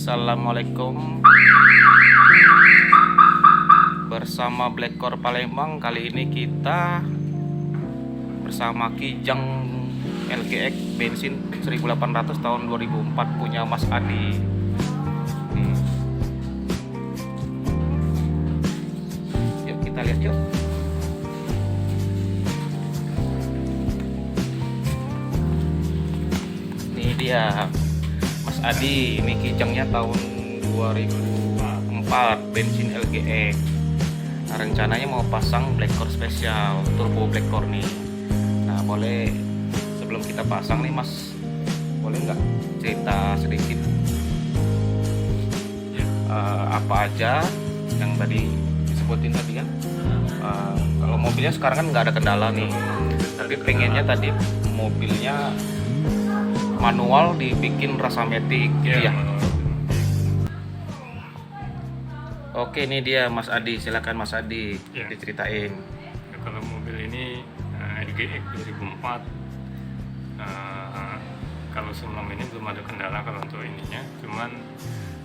Assalamualaikum. Bersama Blackcore Palembang. Kali ini kita bersama Kijang LGX bensin 1800 tahun 2004 punya Mas Adi. Yuk kita lihat yuk. Ini dia Mas Adi, ini Kijangnya tahun 2004 bensin LGX. Nah, rencananya mau pasang Blackcore spesial turbo Blackcore nih. Nah, boleh sebelum kita pasang nih Mas, boleh nggak cerita sedikit apa aja yang tadi disebutin tadi kan? Kalau mobilnya sekarang kan nggak ada kendala nih, tapi pengennya tadi mobilnya manual dibikin rasa matic gitu ya. Oke, ini dia Mas Adi, silakan Mas Adi diceritain. Ya, kalau mobil ini LGX 2004, kalau sebelum ini belum ada kendala kalau untuk ininya, cuman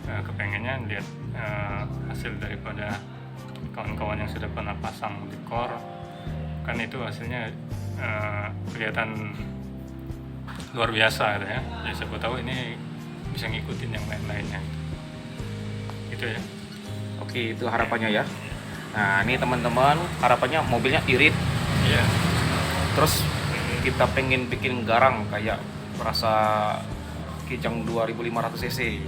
kepengennya lihat hasil daripada kawan-kawan yang sudah pernah pasang di core, kan itu hasilnya kelihatan luar biasa gitu ya. Ya siapa tahu ini bisa ngikutin yang lain-lainnya gitu ya. Oke, itu harapannya ya. Nah, ini teman-teman, harapannya mobilnya irit. Iya. Terus kita pengen bikin garang kayak rasa Kijang 2500 cc.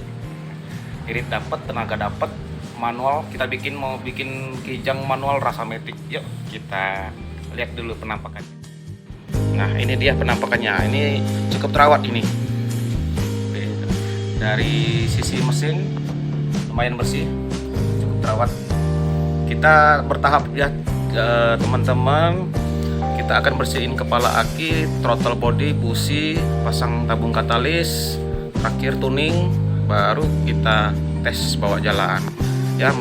Irit dapat, tenaga dapat, manual kita mau bikin Kijang manual rasa matic. Yuk, kita lihat dulu penampakannya. Nah, ini dia penampakannya. Ini cukup terawat ini. Dari sisi mesin lumayan bersih, cukup terawat. Kita bertahap ya teman-teman. Kita akan bersihin kepala aki, throttle body, busi, pasang tabung katalis, terakhir tuning, baru kita tes bawa jalan. Ya,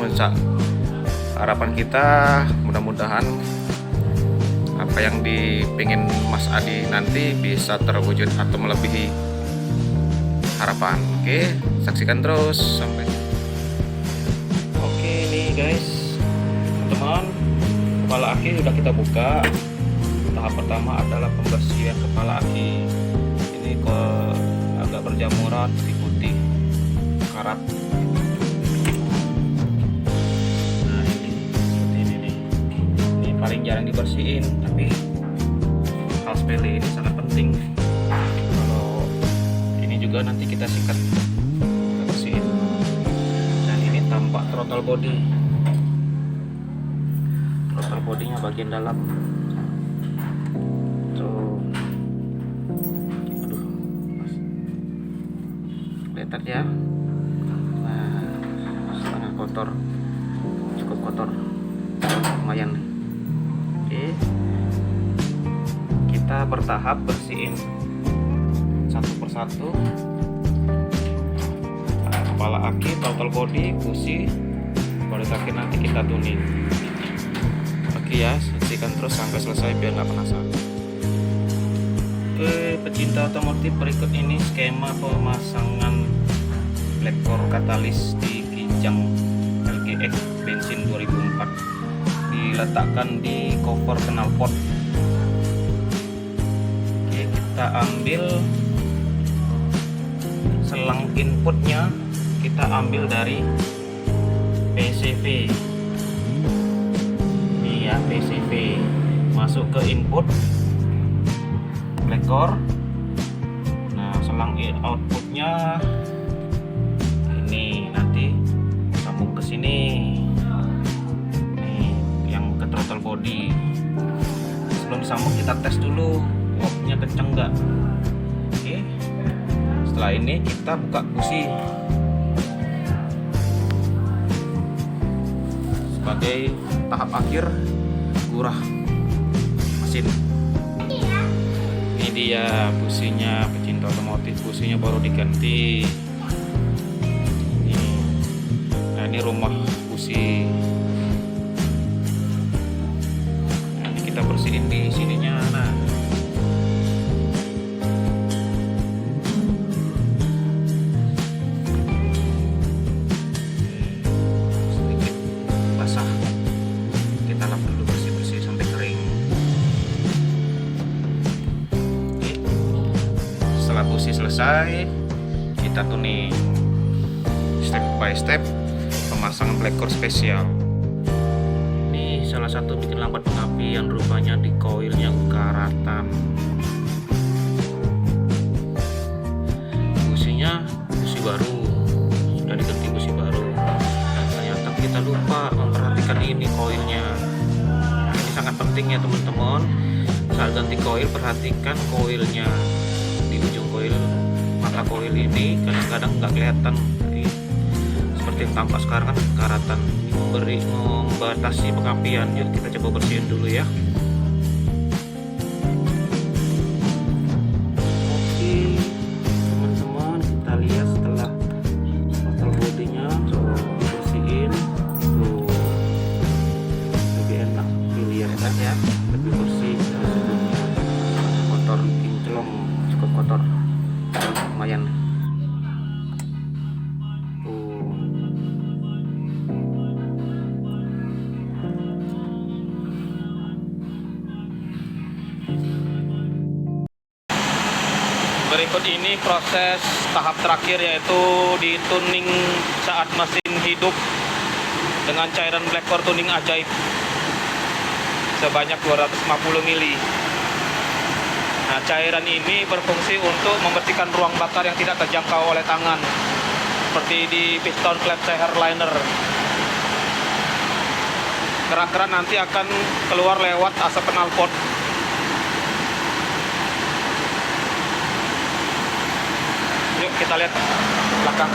harapan kita mudah-mudahan apa yang dipingin Mas Adi nanti bisa terwujud atau melebihi harapan. Oke, saksikan terus sampai. Oke, nih guys, teman-teman, kepala aki sudah kita buka. Tahap pertama adalah pembersihan kepala aki. Ini agak berjamuran, putih-putih, karat. Nah, ini seperti ini nih. Ini paling jarang dibersihin, tapi hal sepele ini sangat penting. Kalau ini juga nanti kita sikat, kita bersihin. Dan ini tampak throttle body. Throttle bodinya bagian dalam. Tuh. Aduh. Kelihatan ya. Nah, setengah kotor. Cukup kotor. Lumayan. Oke. Kita bertahap bersihin satu persatu. Nah, kepala aki, throttle body, busi, baru terakhir nanti kita tuning. Oke ya, saksikan terus sampai selesai biar nggak penasaran. Oke, pecinta otomotif, berikut ini skema pemasangan Blackcore katalis di Kijang LGX bensin 2004. Diletakkan di cover knalpot. Oke, kita ambil selang inputnya, kita ambil dari PCV. Ini ya, PCV. Masuk ke input Blackcore. Nah, selang outputnya ini nanti sambung ke sini. Nih, yang ke throttle body. Sebelum disambung kita tes dulu wattnya kenceng nggak. Oke. Setelah ini kita buka busi sebagai tahap akhir gurah mesin. Ini dia businya, pecinta otomotif, businya baru diganti. Nah, ini rumah busi. Nah, ini kita bersihin di sininya. Nah, besi selesai, kita tuning step by step pemasangan black core spesial. Ini salah satu bikin lambat pengapian, rupanya di koil yang karatan. Businya busi baru, sudah diganti busi baru. Ternyata kita lupa memperhatikan ini koilnya. Ini sangat penting ya teman-teman. Saat ganti koil, perhatikan koilnya. Di ujung koil, mata koil ini kadang-kadang nggak kelihatan. Seperti yang tampak sekarang kan karatan, membatasi pengapian. Yuk kita coba bersihin dulu ya. Oke teman-teman, kita lihat setelah total bodinya, coba bersihin tuh, lebih enak dilihat kan ya, lebih bersih dari sebelumnya. Kotor kinclong, cukup kotor, lumayan. Berikut ini proses tahap terakhir, yaitu di tuning saat mesin hidup dengan cairan black core tuning ajaib sebanyak 250 mili. Nah, cairan ini berfungsi untuk membersihkan ruang bakar yang tidak terjangkau oleh tangan, seperti di piston clap seher liner. Keran-keran nanti akan keluar lewat asap knalpot. Yuk kita lihat belakang.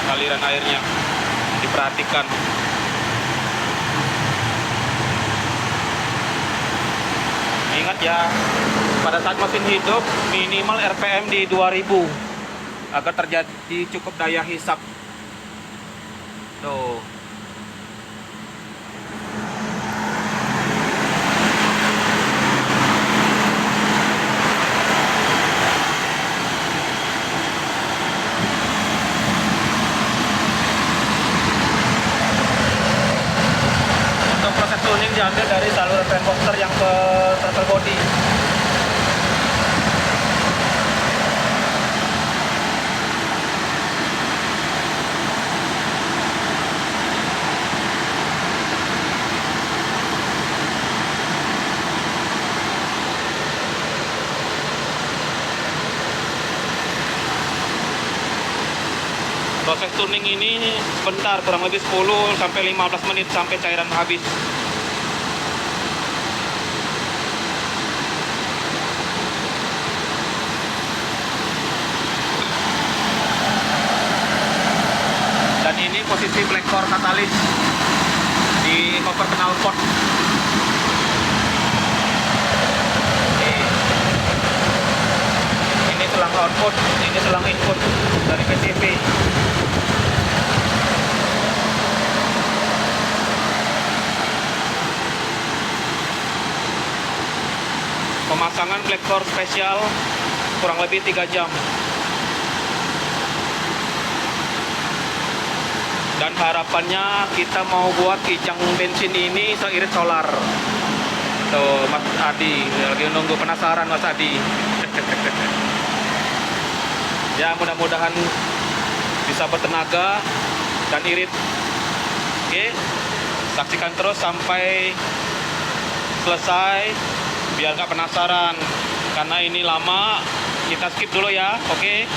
Aliran airnya diperhatikan. Ingat ya, pada saat mesin hidup minimal RPM di 2000 agar terjadi cukup daya hisap. Tuh. Tuning diambil dari saluran fan boxer yang ke throttle body. Proses tuning ini sebentar, kurang lebih 10 sampai 15 menit sampai cairan habis. Dan ini posisi black core katalis di cover knalpot. Ini selang output, ini selang input dari PCV. Pemasangan black core spesial kurang lebih 3 jam. Dan harapannya kita mau buat kijang bensin ini seirit solar. Tuh Mas Adi lagi nunggu, penasaran Mas Adi. Ya mudah-mudahan bisa bertenaga dan irit. Oke, saksikan terus sampai selesai biar nggak penasaran. Karena ini lama, kita skip dulu ya. Oke.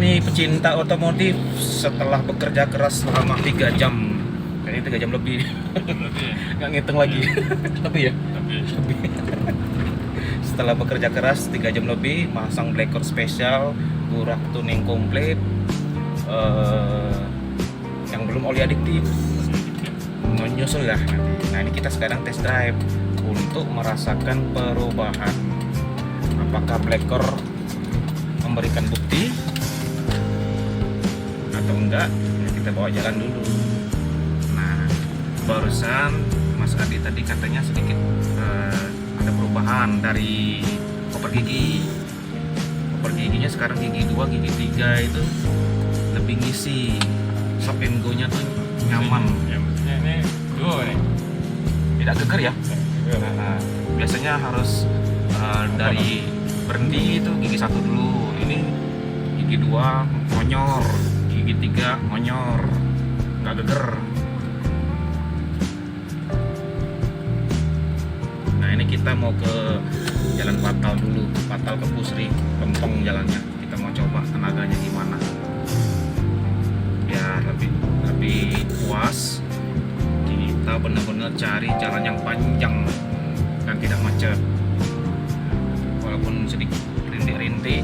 ini pecinta otomotif setelah bekerja keras selama 3 jam. Kayaknya 3 jam lebih. Lebih. Nggak ngitung lagi. Tapi ya. Lebih. Setelah bekerja keras 3 jam lebih, masang Blackcore spesial, burak tuning komplit, yang belum oli adiktif, menyusul lah nanti. Nah ini kita sekarang test drive untuk merasakan perubahan. Apakah Blackcore memberikan bukti atau enggak? Ya, kita bawa jalan dulu. Nah barusan Mas Adi tadi katanya sedikit ada perubahan dari koper gigi. Koper giginya sekarang gigi 2, gigi 3 itu lebih ngisi. Stop and go-nya tuh nyaman. Ya maksudnya ini duo nih. Tidak geger ya. Nah, biasanya harus dari berhenti itu gigi 1 dulu. Ini gigi 2 ngonyor, gigi 3 ngonyor, nggak geger. Nah ini kita mau ke jalan Patal dulu, Patal ke Pusri, lempeng jalannya. Kita mau coba tenaganya gimana. Biar lebih puas, kita benar-benar cari jalan yang panjang dan tidak macet. Walaupun sedikit rintik-rintik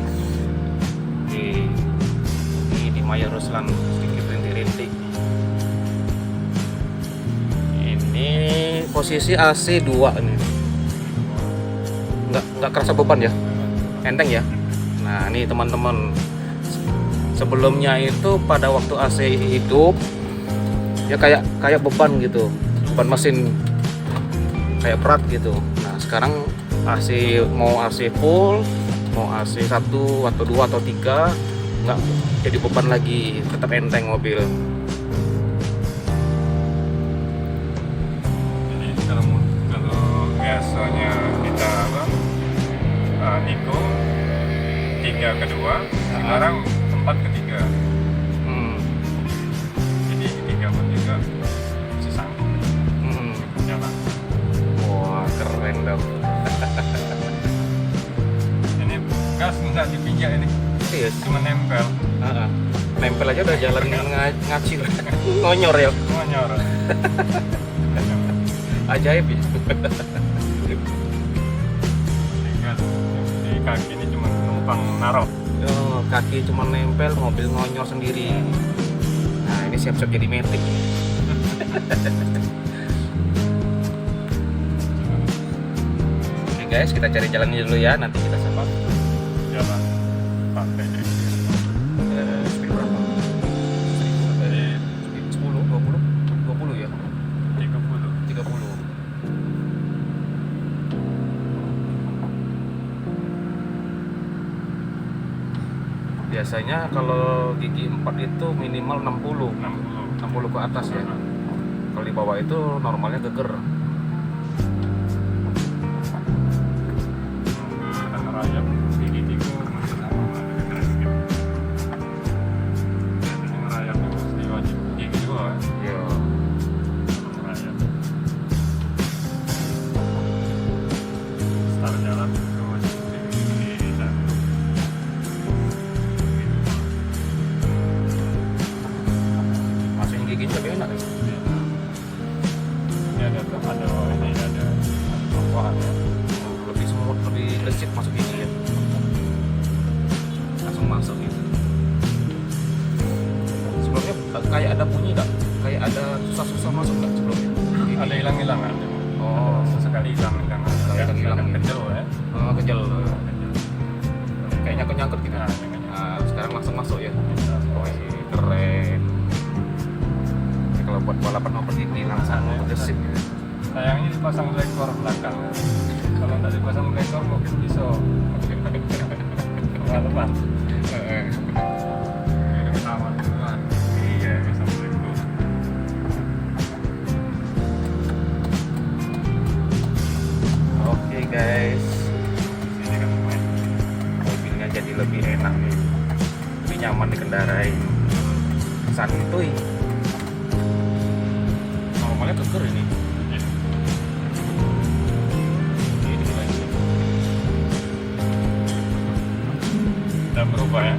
di Maya Ruslan, sedikit rintik-rintik. Ini posisi AC 2 nih. Nggak kerasa beban ya, enteng ya. Nah ini teman-teman, sebelumnya itu pada waktu AC hidup ya kayak beban gitu, beban mesin kayak berat gitu. Nah sekarang AC mau AC full, mau AC 1 atau 2 atau 3 nggak jadi beban lagi, tetap enteng mobil. Jadi kalau biasanya kita Niko 3 ke 2, sekarang 4 ke 3. Jadi 3 pun juga masih sanggup jalan. Wah keren dong. Ini gas nggak dipinjak ini, Serius? cuma nempel. Nempel aja udah jalan ngacir. Ngonyor ya, Ngonyor. ajaib ya. Gas di kaki ini cuma numpang naruh. Oh, kaki cuma nempel, mobil ngonyor sendiri. Nah ini siap-siap jadi metik. Oke guys, kita cari jalannya dulu ya, nanti kita sapa. Jalan pantai ini. Speed berapa? Dari 10, 20 ya? 30. 30. Biasanya kalau gigi 4 itu minimal 60 ke atas ya. Kalau di bawah itu normalnya geger. Kita ngerayap gigi 3 masih sama, ada keren gitu. Biasanya ngerayap itu mesti wajib gigi 2 kan? Yo. Ngerayap. Start jalan itu wajib gigi 1. Masukin gigi tapi enak ya. Ini ada perubahan ya. Lebih smooth, lebih legit masuk gigi ya. Langsung masuk gitu. Sebelumnya kayak ada bunyi nggak? Kayak ada susah-susah masuk nggak sebelumnya? Ada hilang-hilangan. Oh. Sesekali hilang-hilangan. Hilang-hilang. Kecil ya. Oh, kejel. Kayak nyangkut-nyangkut gitu. Nah, nyangkut. Nah, sekarang langsung masuk ya. Wih, keren. Ini kalau buat balapan motor gigi langsung gesit. Sayangnya dipasang Blackcore belakang. Kalau nggak dipasang Blackcore mungkin bisa. Lepas. Sama duluan. Iya, pasang Blackcore. Oke guys, Ini kan lumayan. mobilnya jadi lebih enak nih, lebih nyaman dikendarai, santuy. Normalnya geger ini. Iya. Ini lagi. Udah berubah ya.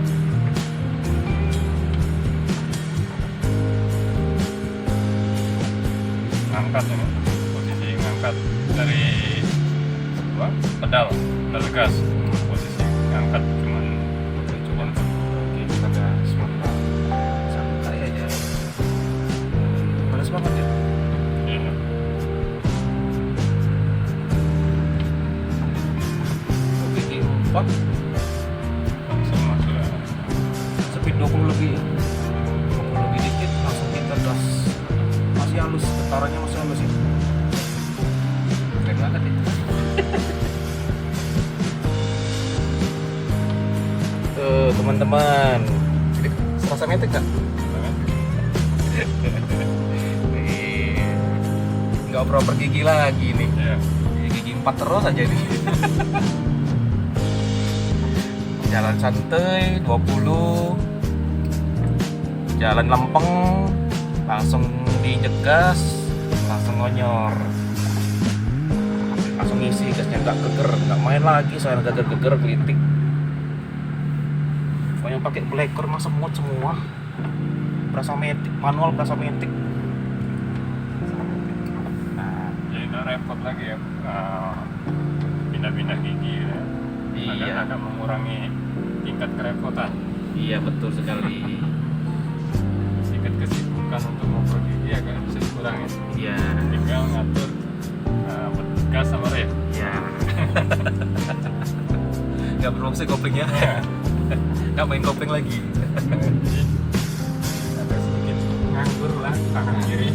angkat dari pedal gas, posisi angkat cuman Coba kita agak semangat, santai aja. Mana semangat ya? ya. Gigi 4 Langsung masuk ya. speed 20 lebih ya, 20 lebih dikit langsung kita gas. Masih halus, getarannya masih halus ya. Keren banget ya. Tuh teman-teman, jadi serasa metik kan? Nih, nggak oper gigi lagi nih. Ya. Gigi 4 terus aja ini. Jalan santai 20, jalan lempeng langsung diinjek gas, langsung ngonyor, langsung ngisi gasnya, nggak geger, nggak main lagi soalnya geger-geger kelitik. Pokoknya pakai bleker mah semut semua, berasa metik, manual berasa metik. Nah, Jadi udah repot lagi ya, pindah-pindah gigi ya. iya, Agak mengurangi tingkat kerepotan, iya betul sekali. sedikit kesibukan untuk ngoper gigi agak bisa dikurangi. Iya, Tinggal ngatur gas sama rem. iya. Nggak berfungsi koplingnya, nggak main kopling lagi. Jadi agak sedikit nganggur lah tangan kiri.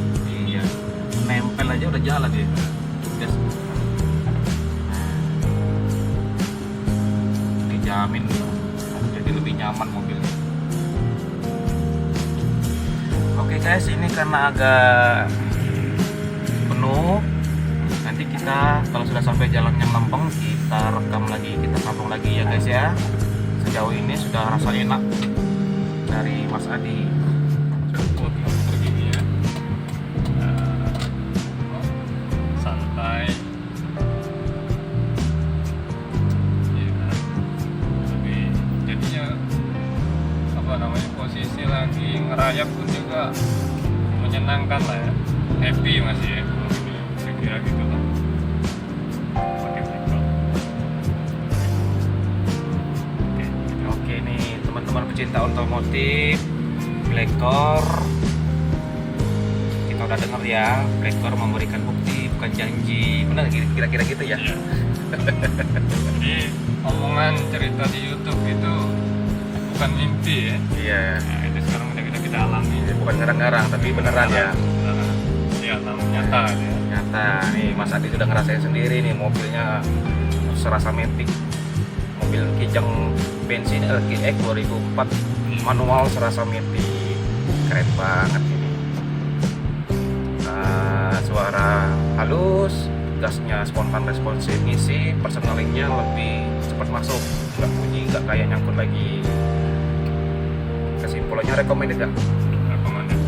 Iya, nempel aja udah jalan ya. Gas. Dijamin, jadi lebih nyaman mobilnya. Oke guys, ini karena agak penuh. Nanti kita kalau sudah sampai jalan yang lempeng, kita rekam lagi, kita sambung lagi ya guys ya. Sejauh ini sudah rasa enak dari Mas Adi. Cepet ngoper gigi ya. Santai. Ya, lebih jadinya apa namanya, posisi lagi ngerayap pun juga menyenangkan lah ya, happy masih ya, kira-kira gitu lah. Pakai blikor. Oke, oke nih teman-teman pecinta otomotif, Blackcore, kita udah denger ya, Blackcore memberikan bukti bukan janji, benar kira-kira gitu ya? Iya. Jadi omongan cerita di YouTube itu bukan mimpi ya. Iya, Nah, itu sekarang udah kita alami. bukan ngarang-ngarang tapi beneran ya. Iya, nyata ya. Nyata nih Mas Adi sudah ngerasain sendiri nih, mobilnya serasa metik. Mobil Kijang bensin LGX 2004 manual serasa metik, keren banget ini. Suara halus, gasnya spontan responsif, ngisi personalingnya lebih cepat masuk, nggak bunyi, nggak kayak nyangkut lagi. Kesimpulannya recommended kan? Rekomendasi.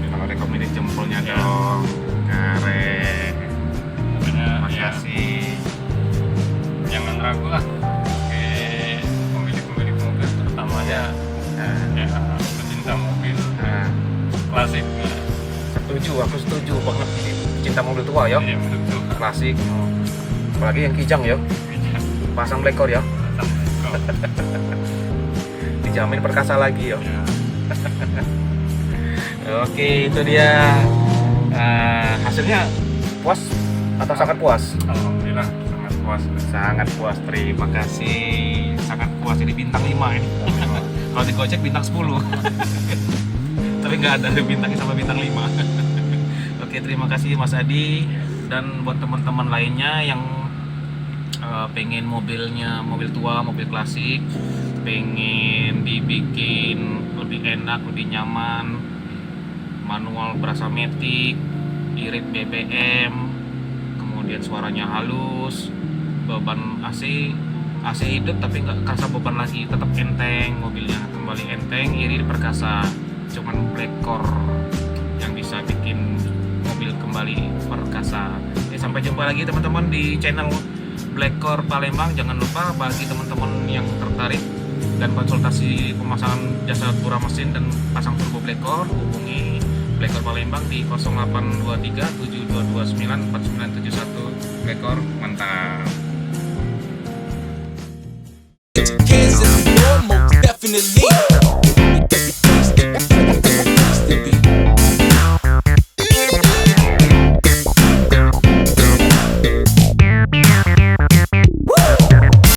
Kalau recommended jempolnya Ya. dong, keren. Makanya ya, Makasih. jangan ragu lah. Oke, pemilik-pemilik mobil terutamanya Nah, ya pecinta mobil nah, klasik. aku setuju banget ini. Cinta mobil tua ya, Iya, betul. klasik. Apalagi yang Kijang ya, pasang Blackcore ya, dijamin perkasa lagi ya. Ya. Oke, itu dia. Hasilnya puas atau sangat puas? Alhamdulillah sangat puas. Sangat puas, terima kasih. Sangat puas, jadi bintang 5 ini. Kalau di Gojek bintang 10. Tapi nggak ada bintangnya sama bintang 5. Oke, terima kasih Mas Adi. Dan buat teman-teman lainnya yang pengen mobilnya mobil tua, mobil klasik, pengen dibikin lebih enak, lebih nyaman, manual berasa metik, irit BBM, kemudian suaranya halus, beban AC hidup tapi nggak kerasa beban lagi, tetap enteng, mobilnya kembali enteng, irit perkasa. Cuman Blackcore yang bisa bikin mobil kembali perkasa. Sampai jumpa lagi teman-teman di channel Blackcore Palembang. Jangan lupa bagi teman-teman yang tertarik dan konsultasi pemasangan jasa pura mesin dan pasang turbo Blackcore, hubungi Plekor Palembang di 0823 7229 4971. Plekor mantap. Hands in the air, most definitely.